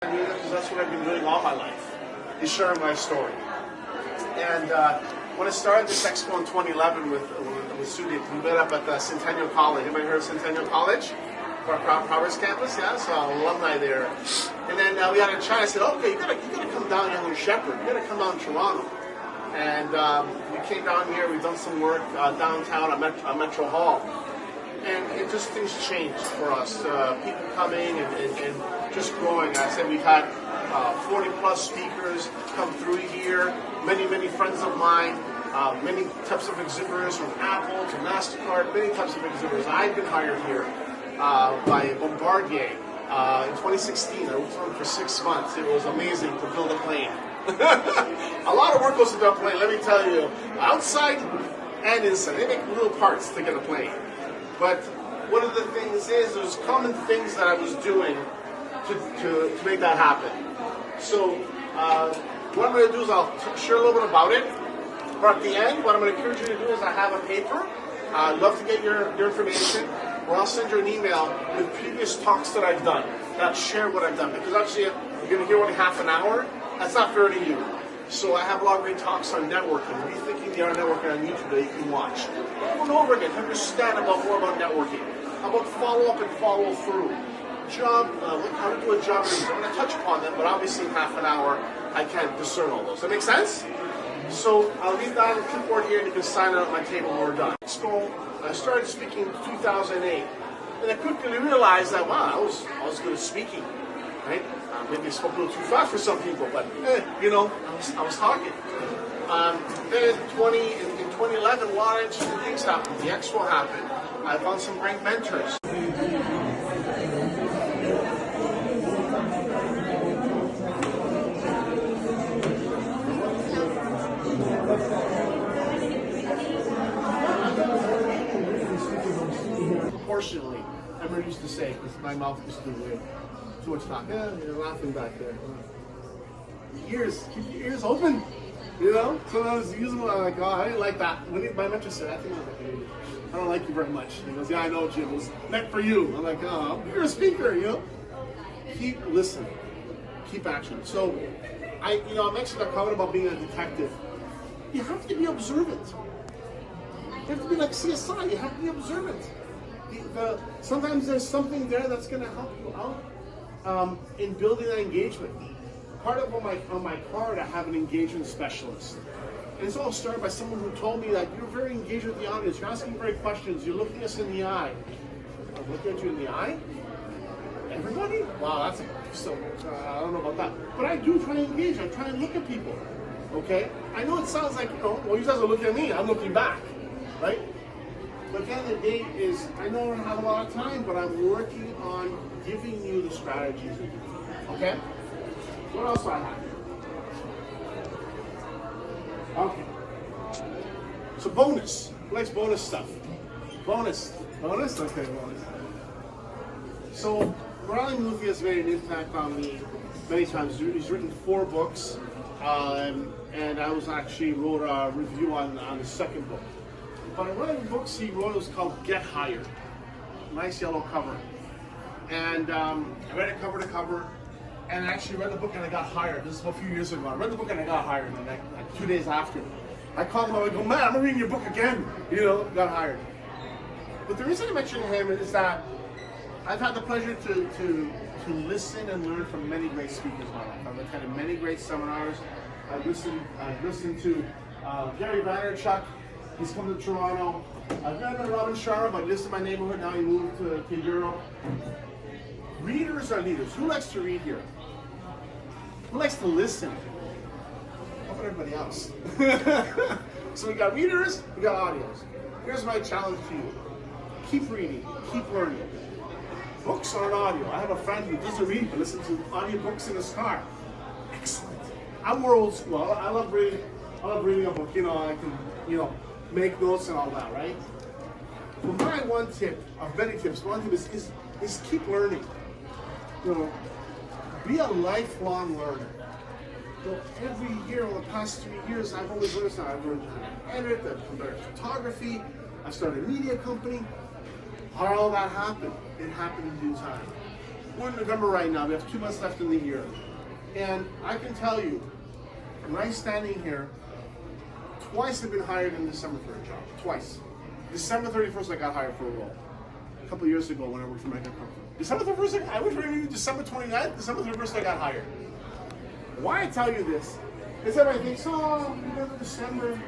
Because that's what I've been doing all my life, is sharing my story. And when I started this expo in 2011 with Sudip, we met up at the Centennial College. Anybody heard of Centennial College? Our Providence campus, yeah, so alumni there. And then we had a chat. I said, okay, you gotta come down here with Shepherd. You gotta come down to Toronto. And we came down here. We've done some work downtown at Metro Hall. And it just, things changed for us. People coming and just growing. I said we've had 40 plus speakers come through here. Many friends of mine. Many types of exhibitors, from Apple to MasterCard. Many types of exhibitors. I've been hired here by Bombardier in 2016. I worked for them for 6 months. It was amazing to build a plane. A lot of work goes into a plane, let me tell you. Outside and inside. They make little parts to get a plane. But one of the things is, there's common things that I was doing to make that happen. So what I'm going to do is I'll share a little bit about it. But at the end, what I'm going to encourage you to do is I have a paper. I'd love to get your information. Or I'll send you an email with previous talks that I've done that share what I've done. Because actually, you're going to hear only half an hour. That's not fair to you. So I have a lot of great talks on networking, rethinking the art of networking on YouTube that you can watch. Over and over again, to understand more about networking, about follow up and follow through. How to do a job interview. I'm going to touch upon them, but obviously in half an hour, I can't discern all those. Does that make sense? So I'll leave that on the clipboard here, and you can sign it at my table when we're done. So I started speaking in 2008, and I quickly realized that, wow, I was good at speaking, right? Maybe I spoke a little too fast for some people, but I was talking. Then in 2011, a lot of interesting things happened. The expo happened. I found some great mentors. Proportionally, I'm used to say, because my mouth used to do too much talk. Yeah, you're laughing back there. Keep your ears open. Sometimes use them. I'm like, oh, I didn't like that. When my mentor said, I don't like you very much. He goes, yeah, I know, Jim. It was meant for you. I'm like, oh, you're a speaker, Keep listening. Keep action. So, I mentioned a comment about being a detective. You have to be observant. You have to be like CSI. You have to be observant. Sometimes there's something there that's going to help you out in building that engagement. Part of on my card, I have an engagement specialist. And it's all started by someone who told me that you're very engaged with the audience. You're asking great questions. You're looking us in the eye. I'm looking at you in the eye? Everybody? Wow, I don't know about that. But I do try to engage. I try to look at people. Okay? I know it sounds like, well, you guys are looking at me. I'm looking back. Right? But at the end of the day is, I know I don't have a lot of time, but I'm working on giving you the strategies. Okay? What else do I have? Okay. So bonus. Who likes bonus stuff? Bonus? Okay, bonus. So Riley Muthi has made an impact on me many times. He's written 4 books, and I wrote a review on the second book. But one of the books he wrote was called Get Hired. Nice yellow cover. And I read it cover to cover, and I actually read the book and I got hired. This is a few years ago. I read the book and I got hired, and like 2 days after. I called him up and I go, man, I'm reading your book again. Got hired. But the reason I mention him is that I've had the pleasure to listen and learn from many great speakers in my life. I've attended many great seminars. I've listened to Gary Vaynerchuk. He's come to Toronto. I've met Robin Sharma, but he lives in my neighborhood now. He moved to Europe. Readers are leaders. Who likes to read here? Who likes to listen? How about everybody else? So we got readers, we got audios. Here's my challenge to you. Keep reading, keep learning. Books are an audio. I have a friend who doesn't read but listens to audiobooks in his car. Excellent. I'm more old school. I love reading a book. I can, make notes and all that, right? But my one tip, of many tips, one tip is keep learning. Be a lifelong learner. Every year, over the past 3 years, I've always learned something. I've learned how to edit, I've learned better photography, I started a media company. How all that happened? It happened in due time. We're in November right now. We have 2 months left in the year. And I can tell you, when I'm standing here, twice I've been hired in December for a job. Twice. December 31st, I got hired for a role. A couple of years ago when I worked for Mega Company. December 31st, I went for an interview. December 29th, December 31st, I got hired. Why I tell you this is everybody thinks, oh, November, December,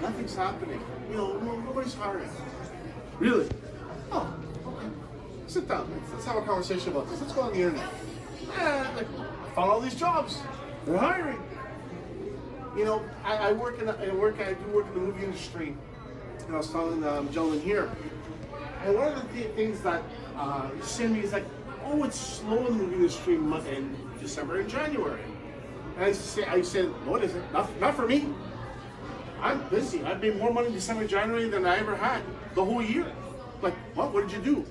nothing's happening. You know, nobody's hiring. Really? Oh, okay. Sit down. Let's have a conversation about this. Let's go on the internet. I found all these jobs. They're hiring. You know, I do work in the movie industry. And I was telling the gentleman here, and one of the things that you say to me is like, oh, it's slow in the movie industry in December and January. And I said, no, it isn't. Not for me. I'm busy. I've made more money in December, January than I ever had the whole year. Like, what? What did you do?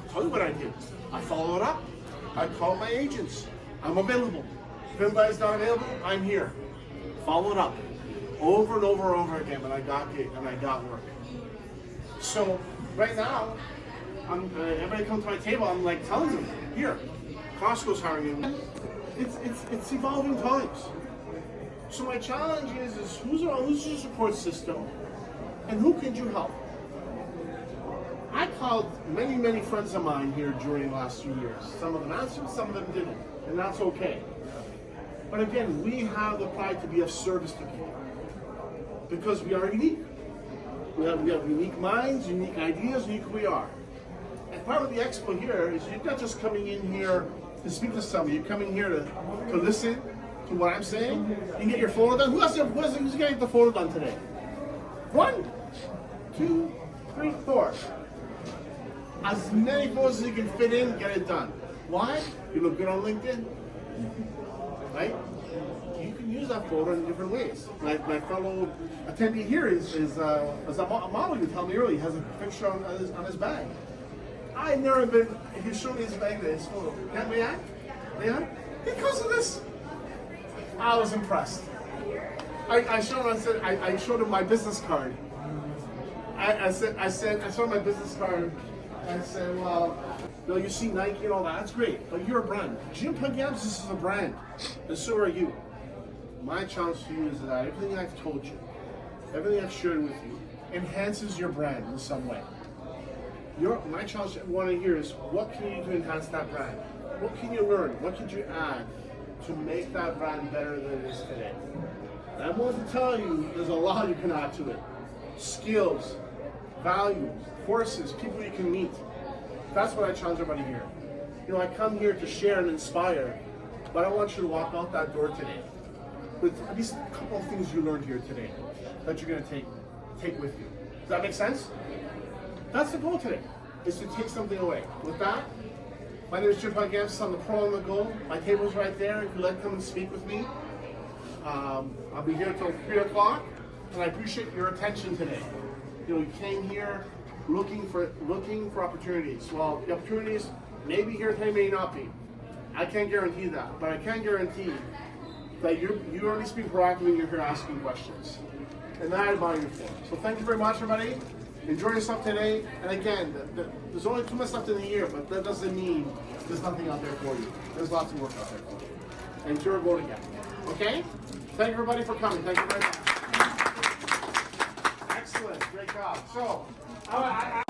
I'll tell you what I did. I followed up. I called my agents. I'm available. If anybody's not available, I'm here. Followed up over and over and over again, and I got gigs and I got work. So right now, everybody comes to my table. I'm like telling them, here, Costco's hiring me. It's evolving times. So my challenge is who's your support system, and who can you help? I called many friends of mine here during the last few years. Some of them answered, some of them didn't, and that's okay. But again, we have the pride to be of service to people because we are unique. We have unique minds, unique ideas, unique who we are. And part of the expo here is you're not just coming in here to speak to somebody. You're coming here to listen to what I'm saying. You can get your photo done. Who's going to get the photo done today? 1, 2, 3, 4. As many photos as you can fit in, get it done. Why? You look good on LinkedIn. Right? You can use that photo in different ways. Like my fellow attendee here is a model. You tell me earlier, he has a picture on his bag. I've never been. He showed me his bag, his photo. May I? Because of this, I was impressed. I showed him. I showed him my business card. I showed him my business card. I said, well, you know, you see Nike and all that. That's great, but you're a brand. Pagiamtzis is a brand, and so are you. My challenge to you is that everything I've told you, everything I've shared with you, enhances your brand in some way. My challenge I want to hear is, what can you do to enhance that brand? What can you learn? What could you add to make that brand better than it is today? And I want to tell you, there's a lot you can add to it. Skills, values, courses, people you can meet. That's what I challenge everybody here. You know, I come here to share and inspire, but I want you to walk out that door today with at least a couple of things you learned here today that you're going to take with you. Does that make sense? That's the goal today, is to take something away. With that, my name is Jim Pagiamtzis. I'm the pro on the go. My table's right there. If you'd like to come and speak with me, I'll be here until 3 o'clock, and I appreciate your attention today. You know, you came here looking for opportunities. Well, the opportunities may be here today, may not be. I can't guarantee that, but I can guarantee that you're at least being proactive and you're here asking questions. And that I admire you for. So thank you very much, everybody. Enjoy yourself today. And again, there's only 2 months left in the year, but that doesn't mean there's nothing out there for you. There's lots of work out there for you. And it's your goal to get. Okay? Thank you, everybody, for coming. Thank you very much. Excellent. Great job. So, I